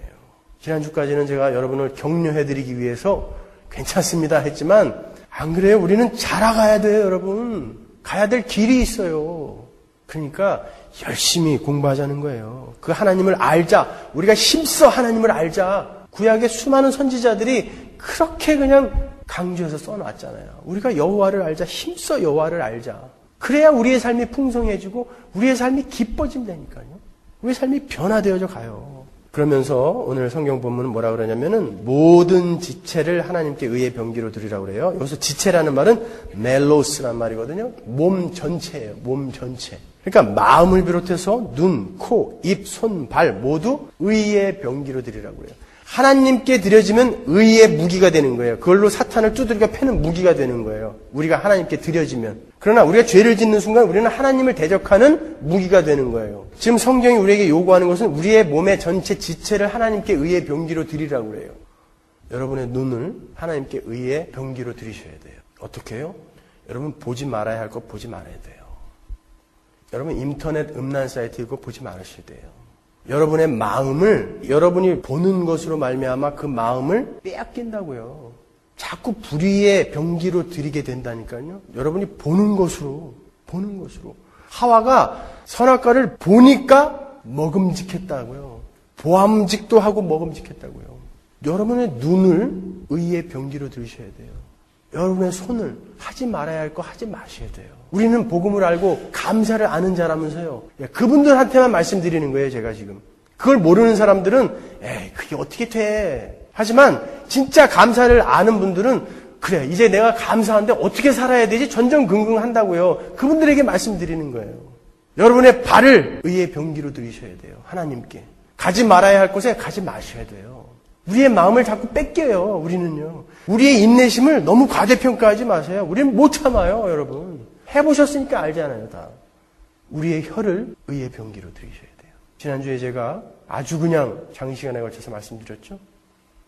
지난주까지는 제가 여러분을 격려해드리기 위해서 괜찮습니다 했지만 안 그래요? 우리는 자라가야 돼요, 여러분. 가야 될 길이 있어요. 그러니까 열심히 공부하자는 거예요. 그 하나님을 알자. 우리가 힘써 하나님을 알자. 구약의 수많은 선지자들이 그렇게 그냥 강조해서 써놨잖아요. 우리가 여호와를 알자. 힘써 여호와를 알자. 그래야 우리의 삶이 풍성해지고 우리의 삶이 기뻐진다니까요. 우리의 삶이 변화되어져 가요. 그러면서 오늘 성경 본문은 뭐라 그러냐면은 모든 지체를 하나님께 의의 병기로 드리라고 그래요. 여기서 지체라는 말은 멜로스란 말이거든요. 몸 전체예요. 몸 전체. 그러니까 마음을 비롯해서 눈, 코, 입, 손, 발 모두 의의 병기로 드리라고 그래요. 하나님께 드려지면 의의 무기가 되는 거예요. 그걸로 사탄을 두들겨 패는 무기가 되는 거예요. 우리가 하나님께 드려지면. 그러나 우리가 죄를 짓는 순간 우리는 하나님을 대적하는 무기가 되는 거예요. 지금 성경이 우리에게 요구하는 것은 우리의 몸의 전체 지체를 하나님께 의의 병기로 드리라고 그래요. 여러분의 눈을 하나님께 의의 병기로 드리셔야 돼요. 어떻게 해요? 여러분 보지 말아야 할 거 보지 말아야 돼요. 여러분 인터넷 음란 사이트 이거 보지 말으셔야 돼요. 여러분의 마음을 여러분이 보는 것으로 말미암아 그 마음을 빼앗긴다고요. 자꾸 불의의 병기로 드리게 된다니까요. 여러분이 보는 것으로. 하와가 선악과를 보니까 먹음직했다고요. 보암직도 하고 먹음직했다고요. 여러분의 눈을 의의 병기로 들으셔야 돼요. 여러분의 손을 하지 말아야 할 거 하지 마셔야 돼요. 우리는 복음을 알고 감사를 아는 자라면서요. 그분들한테만 말씀드리는 거예요, 제가 지금. 그걸 모르는 사람들은 에이, 그게 어떻게 돼? 하지만 진짜 감사를 아는 분들은 그래, 이제 내가 감사한데 어떻게 살아야 되지? 전전긍긍 한다고요. 그분들에게 말씀드리는 거예요. 여러분의 발을 의의 병기로 들이셔야 돼요. 하나님께. 가지 말아야 할 곳에 가지 마셔야 돼요. 우리의 마음을 자꾸 뺏겨요, 우리는요. 우리의 인내심을 너무 과대평가하지 마세요. 우리는 못 참아요, 여러분. 해보셨으니까 알잖아요, 다. 우리의 혀를 의의 병기로 들이셔야 돼요. 지난주에 제가 아주 그냥 장시간에 걸쳐서 말씀드렸죠.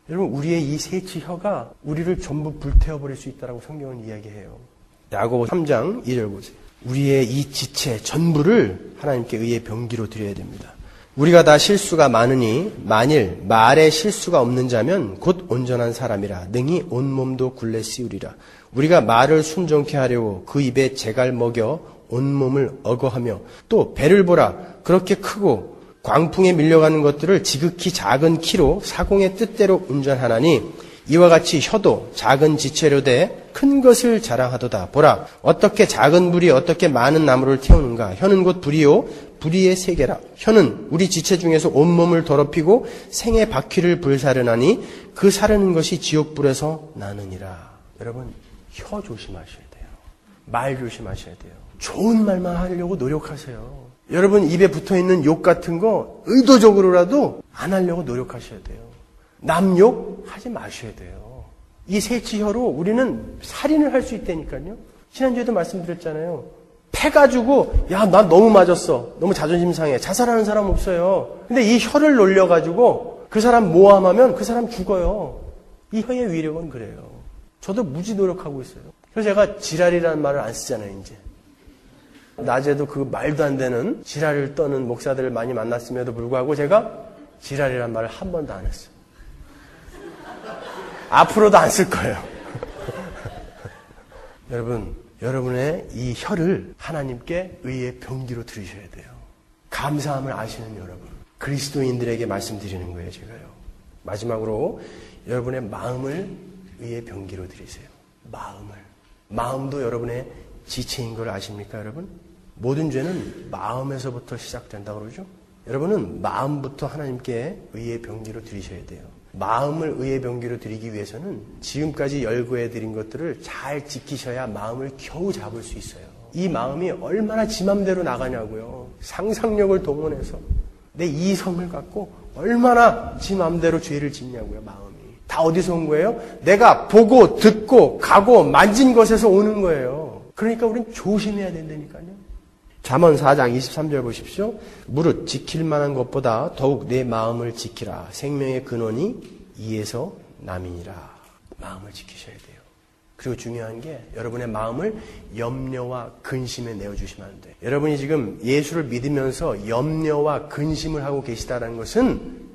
여러분, 우리의 이 세치 혀가 우리를 전부 불태워버릴 수 있다고 성경은 이야기해요. 야고보 3장 2절 보세요. 우리의 이 지체 전부를 하나님께 의의 병기로 드려야 됩니다. 우리가 다 실수가 많으니 만일 말에 실수가 없는 자면 곧 온전한 사람이라 능히 온몸도 굴레 씌우리라. 우리가 말을 순종케 하려고 그 입에 재갈 먹여 온몸을 어거하며 또 배를 보라 그렇게 크고 광풍에 밀려가는 것들을 지극히 작은 키로 사공의 뜻대로 운전하나니 이와 같이 혀도 작은 지체로 돼 큰 것을 자랑하도다. 보라 어떻게 작은 불이 어떻게 많은 나무를 태우는가. 혀는 곧 불이요 불의의 세계라. 혀는 우리 지체 중에서 온몸을 더럽히고 생의 바퀴를 불사르나니 그 사르는 것이 지옥불에서 나느니라. 여러분 혀 조심하셔야 돼요. 말 조심하셔야 돼요. 좋은 말만 하려고 노력하세요. 여러분 입에 붙어있는 욕 같은 거 의도적으로라도 안 하려고 노력하셔야 돼요. 남 욕 하지 마셔야 돼요. 이 세치혀로 우리는 살인을 할 수 있다니까요. 지난주에도 말씀드렸잖아요. 패가지고 야, 난 너무 맞았어. 너무 자존심 상해. 자살하는 사람 없어요. 근데 이 혀를 놀려가지고 그 사람 모함하면 그 사람 죽어요. 이 혀의 위력은 그래요. 저도 무지 노력하고 있어요. 그래서 제가 지랄이라는 말을 안 쓰잖아요, 이제. 낮에도 그 말도 안 되는 지랄을 떠는 목사들을 많이 만났음에도 불구하고 제가 지랄이라는 말을 한 번도 안 했어요. 앞으로도 안 쓸 거예요. 여러분, 여러분의 이 혀를 하나님께 의의 병기로 들으셔야 돼요. 감사함을 아시는 여러분, 그리스도인들에게 말씀드리는 거예요, 제가요. 마지막으로 여러분의 마음을 의의 병기로 드리세요. 마음도 여러분의 지체인 걸 아십니까, 여러분? 모든 죄는 마음에서부터 시작된다고 그러죠? 여러분은 마음부터 하나님께 의의 병기로 드리셔야 돼요. 마음을 의의 병기로 드리기 위해서는 지금까지 열거해 드린 것들을 잘 지키셔야 마음을 겨우 잡을 수 있어요. 이 마음이 얼마나 지 맘대로 나가냐고요. 상상력을 동원해서 내 이성을 갖고 얼마나 지 맘대로 죄를 짓냐고요. 마음이 다 어디서 온 거예요? 내가 보고 듣고 가고 만진 것에서 오는 거예요. 그러니까 우린 조심해야 된다니까요. 잠언 4장 23절 보십시오. 무릇 지킬 만한 것보다 더욱 내 마음을 지키라. 생명의 근원이 이에서 남이니라. 마음을 지키셔야 돼요. 그리고 중요한 게 여러분의 마음을 염려와 근심에 내어주시면 안 돼요. 여러분이 지금 예수를 믿으면서 염려와 근심을 하고 계시다는 것은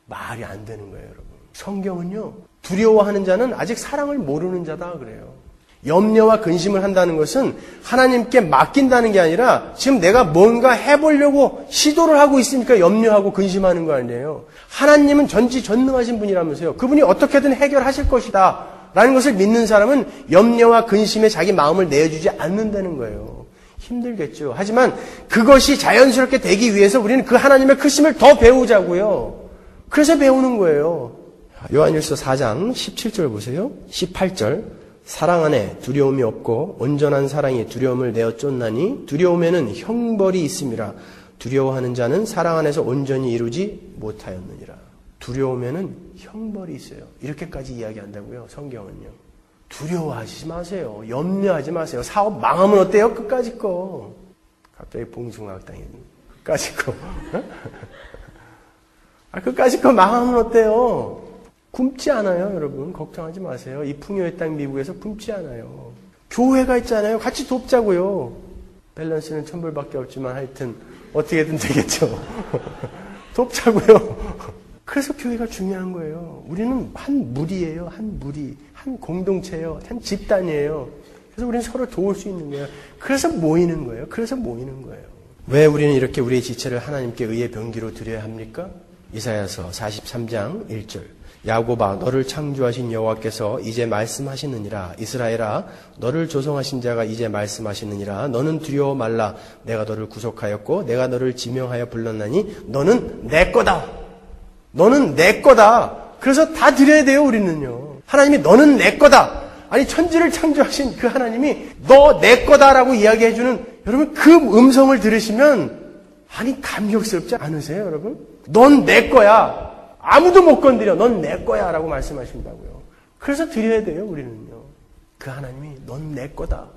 말이 안 되는 거예요, 여러분. 성경은요, 두려워하는 자는 아직 사랑을 모르는 자다 그래요. 염려와 근심을 한다는 것은 하나님께 맡긴다는 게 아니라 지금 내가 뭔가 해보려고 시도를 하고 있으니까 염려하고 근심하는 거 아니에요. 하나님은 전지전능하신 분이라면서요. 그분이 어떻게든 해결하실 것이다 라는 것을 믿는 사람은 염려와 근심에 자기 마음을 내어주지 않는다는 거예요. 힘들겠죠. 하지만 그것이 자연스럽게 되기 위해서 우리는 그 하나님의 크심을 더 배우자고요. 그래서 배우는 거예요. 요한일서 4장 17절 보세요. 18절 사랑 안에 두려움이 없고 온전한 사랑이 두려움을 내어 쫓나니 두려움에는 형벌이 있음이라. 두려워하는 자는 사랑 안에서 온전히 이루지 못하였느니라. 두려움에는 형벌이 있어요. 이렇게까지 이야기한다고요. 성경은요. 두려워하지 마세요. 염려하지 마세요. 사업 망하면 어때요? 끝까지 거. 갑자기 봉숭아학당이 끝까지 거. 끝까지 거 망하면 어때요? 굶지 않아요, 여러분. 걱정하지 마세요. 이 풍요의 땅 미국에서 굶지 않아요. 교회가 있잖아요. 같이 돕자고요. 밸런스는 천불밖에 없지만 하여튼 어떻게든 되겠죠. 돕자고요. 그래서 교회가 중요한 거예요. 우리는 한 무리예요. 한 무리. 한 공동체예요. 한 집단이에요. 그래서 우리는 서로 도울 수 있는 거예요. 그래서 모이는 거예요. 그래서 모이는 거예요. 왜 우리는 이렇게 우리의 지체를 하나님께 의의 병기로 드려야 합니까? 이사야서 43장 1절. 야곱아 너를 창조하신 여호와께서 이제 말씀하시느니라. 이스라엘아 너를 조성하신 자가 이제 말씀하시느니라. 너는 두려워 말라. 내가 너를 구속하였고 내가 너를 지명하여 불렀나니 너는 내 거다. 너는 내 거다. 그래서 다 드려야 돼요. 우리는요. 하나님이 너는 내 거다. 아니 천지를 창조하신 그 하나님이 너 내 거다라고 이야기해주는 여러분 그 음성을 들으시면 아니 감격스럽지 않으세요 여러분? 넌 내 거야. 아무도 못 건드려. 넌 내 거야 라고 말씀하신다고요. 그래서 드려야 돼요 우리는요. 그 하나님이 넌 내 거다.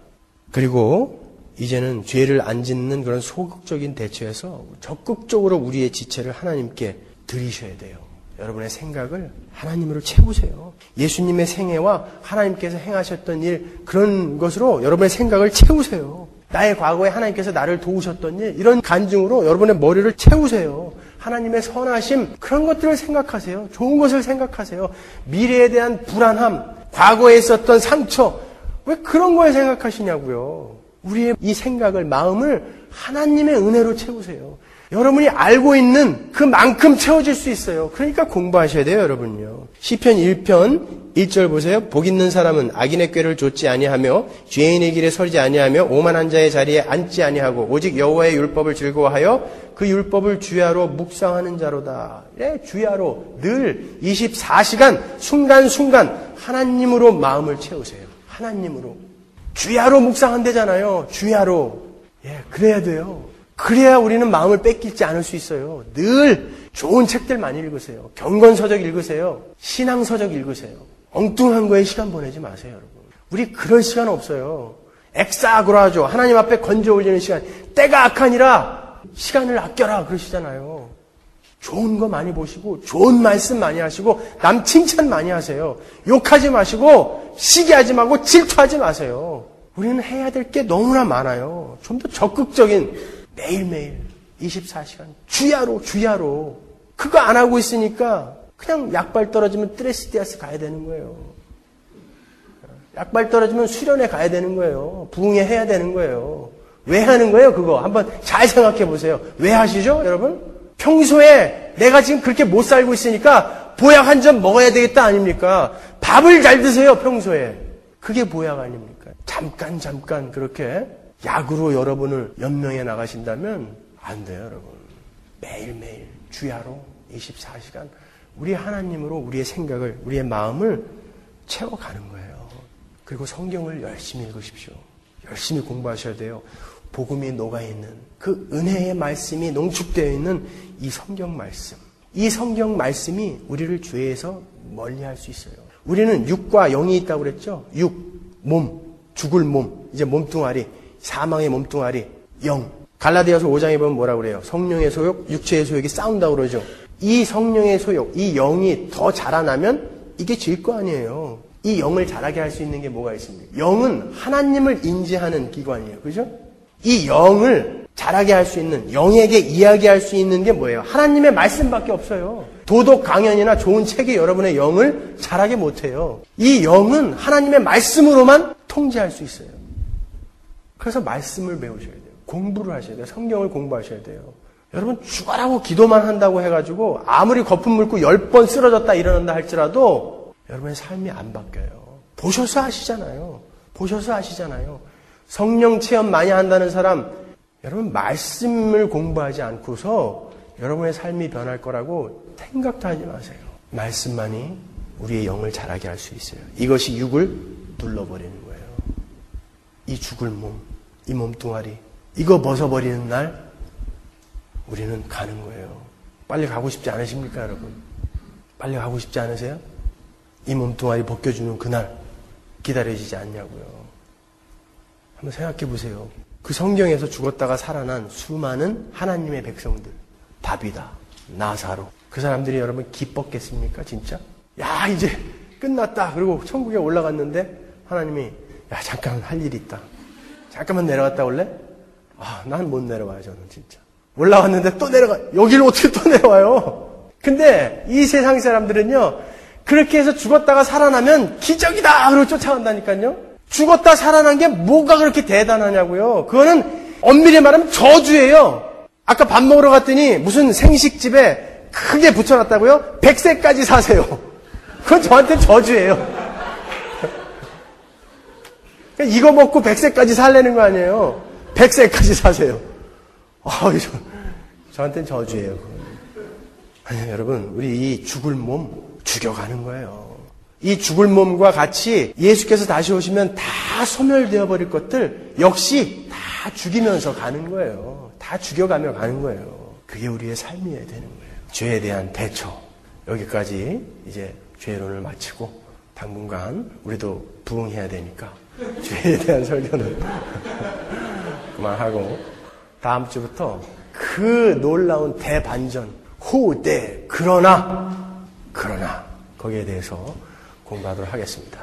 그리고 이제는 죄를 안 짓는 그런 소극적인 대처에서 적극적으로 우리의 지체를 하나님께 드리셔야 돼요. 여러분의 생각을 하나님으로 채우세요. 예수님의 생애와 하나님께서 행하셨던 일 그런 것으로 여러분의 생각을 채우세요. 나의 과거에 하나님께서 나를 도우셨던 일 이런 간증으로 여러분의 머리를 채우세요. 하나님의 선하심 그런 것들을 생각하세요. 좋은 것을 생각하세요. 미래에 대한 불안함, 과거에 있었던 상처 왜 그런 거에 생각하시냐고요. 우리의 이 생각을 마음을 하나님의 은혜로 채우세요. 여러분이 알고 있는 그만큼 채워질 수 있어요. 그러니까 공부하셔야 돼요, 여러분요. 시편 1편 1절 보세요. 복 있는 사람은 악인의 꾀를 좇지 아니하며 죄인의 길에 서지 아니하며 오만한 자의 자리에 앉지 아니하고 오직 여호와의 율법을 즐거워하여 그 율법을 주야로 묵상하는 자로다. 예, 주야로 늘 24시간 순간순간 하나님으로 마음을 채우세요. 하나님으로. 주야로 묵상한대잖아요. 주야로. 예, 그래야 돼요. 그래야 우리는 마음을 뺏기지 않을 수 있어요. 늘 좋은 책들 많이 읽으세요. 경건서적 읽으세요. 신앙서적 읽으세요. 엉뚱한 거에 시간 보내지 마세요, 여러분. 우리 그럴 시간 없어요. 엑사그라죠. 하나님 앞에 건져 올리는 시간. 때가 악하니라 시간을 아껴라 그러시잖아요. 좋은 거 많이 보시고 좋은 말씀 많이 하시고 남 칭찬 많이 하세요. 욕하지 마시고 시기하지 말고 질투하지 마세요. 우리는 해야 될 게 너무나 많아요. 좀 더 적극적인 매일매일 24시간 주야로 그거 안 하고 있으니까 그냥 약발 떨어지면 트레스디아스 가야 되는 거예요. 약발 떨어지면 수련회 가야 되는 거예요. 부흥회 해야 되는 거예요. 왜 하는 거예요 그거? 한번 잘 생각해 보세요. 왜 하시죠 여러분? 평소에 내가 지금 그렇게 못 살고 있으니까 보약 한 점 먹어야 되겠다 아닙니까? 밥을 잘 드세요 평소에. 그게 보약 아닙니까? 잠깐 그렇게 약으로 여러분을 연명해 나가신다면 안 돼요, 여러분. 매일매일 주야로 24시간 우리 하나님으로 우리의 생각을, 우리의 마음을 채워가는 거예요. 그리고 성경을 열심히 읽으십시오. 열심히 공부하셔야 돼요. 복음이 녹아있는 그 은혜의 말씀이 농축되어 있는 이 성경 말씀. 이 성경 말씀이 우리를 죄에서 멀리할 수 있어요. 우리는 육과 영이 있다고 그랬죠. 육, 몸, 죽을 몸, 이제 몸뚱아리, 사망의 몸뚱아리, 영. 갈라디아서 5장에 보면 뭐라고 그래요? 성령의 소욕, 육체의 소욕이 싸운다고 그러죠. 이 성령의 소욕, 이 영이 더 자라나면 이게 질 거 아니에요. 이 영을 자라게 할 수 있는 게 뭐가 있습니까? 영은 하나님을 인지하는 기관이에요. 그죠? 이 영을 자라게 할 수 있는, 영에게 이야기할 수 있는 게 뭐예요? 하나님의 말씀밖에 없어요. 도덕 강연이나 좋은 책이 여러분의 영을 자라게 못해요. 이 영은 하나님의 말씀으로만 통제할 수 있어요. 그래서 말씀을 배우셔야 돼요. 공부를 하셔야 돼요. 성경을 공부하셔야 돼요. 여러분 죽어라고 기도만 한다고 해가지고 아무리 거품 물고 10번 쓰러졌다 일어난다 할지라도 여러분의 삶이 안 바뀌어요. 보셔서 아시잖아요. 보셔서 아시잖아요. 성령 체험 많이 한다는 사람, 여러분 말씀을 공부하지 않고서 여러분의 삶이 변할 거라고 생각도 하지 마세요. 말씀만이 우리의 영을 자라게 할 수 있어요. 이것이 육을 눌러버리는 거예요. 이 죽을 몸, 이 몸뚱아리, 이거 벗어버리는 날 우리는 가는 거예요. 빨리 가고 싶지 않으십니까, 여러분? 빨리 가고 싶지 않으세요? 이 몸뚱아리 벗겨주는 그날 기다려지지 않냐고요. 한번 생각해 보세요. 그 성경에서 죽었다가 살아난 수많은 하나님의 백성들, 다비다, 나사로, 그 사람들이 여러분 기뻤겠습니까, 진짜? 야, 이제 끝났다. 그리고 천국에 올라갔는데 하나님이 야, 잠깐 할 일이 있다. 잠깐만 내려갔다 올래? 아, 난 못 내려와요, 저는 진짜. 올라왔는데 또 내려가. 여기를 어떻게 또 내려와요? 근데 이 세상 사람들은요, 그렇게 해서 죽었다가 살아나면 기적이다! 그러고 쫓아간다니까요. 죽었다 살아난 게 뭐가 그렇게 대단하냐고요. 그거는 엄밀히 말하면 저주예요. 아까 밥 먹으러 갔더니 무슨 생식집에 크게 붙여놨다고요? 100세까지 사세요. 그건 저한테 저주예요. 이거 먹고 100세까지 살라는 거 아니에요. 100세까지 사세요. 저한테는 저주예요. 아니, 여러분, 우리 이 죽을 몸 죽여가는 거예요. 이 죽을 몸과 같이 예수께서 다시 오시면 다 소멸되어 버릴 것들 역시 다 죽이면서 가는 거예요. 다 죽여가며 가는 거예요. 그게 우리의 삶이어야 되는 거예요. 죄에 대한 대처. 여기까지 이제 죄론을 마치고 당분간 우리도 부흥해야 되니까 죄에 대한 설교는 그만하고 다음 주부터 그 놀라운 대반전 후대 그러나 거기에 대해서 공부하도록 하겠습니다.